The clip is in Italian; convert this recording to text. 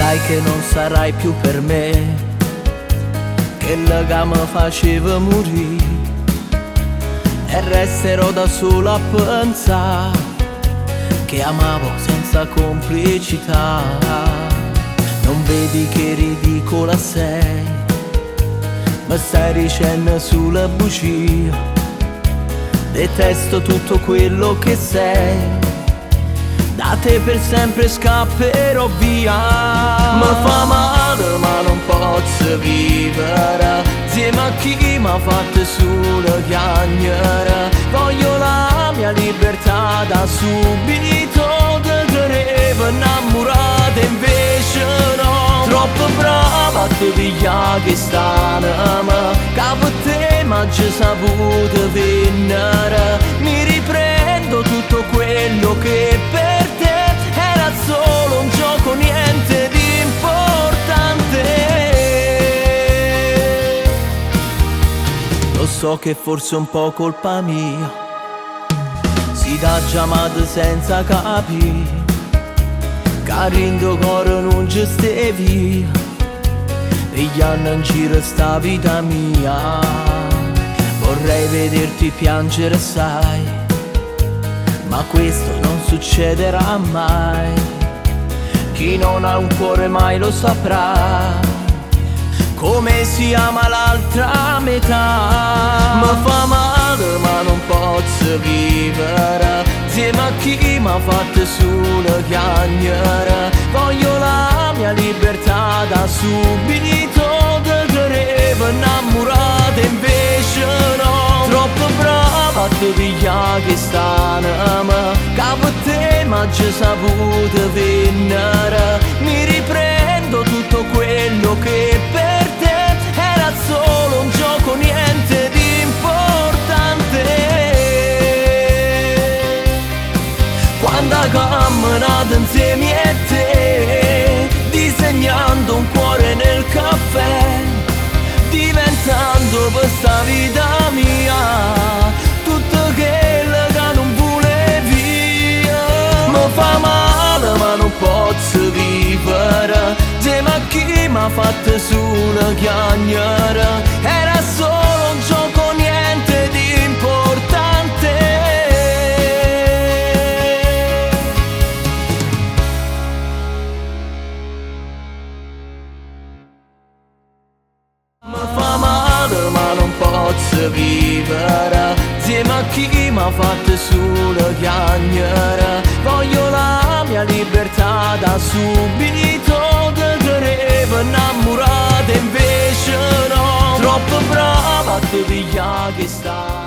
sai che non sarai più per me, che il legame faceva morire e resterò da sola a pensare che amavo senza complicità. Non vedi che ridicola sei, mi stai dicendo sulla bugia, detesto tutto quello che sei, da te per sempre scapperò via. Mi fa male ma non posso vivere insieme a chi m'ha fatto solo chiagnere. Voglio la mia libertà da subito, te credevo innamorata invece no. Troppo brava a te pigliare che stanno, che per te m'ha già saputo venire. Mi riprendo tutto quello che per te era solo un gioco, niente di importante. Lo so che forse è un po' colpa mia, si dà chiamata senza capire, carino cuore non ci stai via, negli anni in giro sta vita mia. Vorrei vederti piangere sai, ma questo non succederà mai. Chi non ha un cuore mai lo saprà come si ama l'altra metà. Mi fa male ma non posso vivere insieme a chi m'ha fatto solo chiagnere. Voglio la mia libertà da subito, te credevo innamorata invece no. Troppo brava a te pigliare che stanno, che per te m'ha già saputo venire. Mi riprendo tutto quello che per te era solo un gioco, niente di importante. Quando camminate insieme a te, disegnando un cuore nel caffè, diventando questa vita mia tutto quello che non volevi. Mi fa male ma non posso vivere insieme a chi m'ha fatto solo chiagnere. Era solo un gioco, niente di importante. Mi fa male ma non posso vivere insieme a chi m'ha fatto solo chiagnere. Voglio la mia libertà da subito, te credevo innamorata invece no. Troppo brava a te pigliare che sta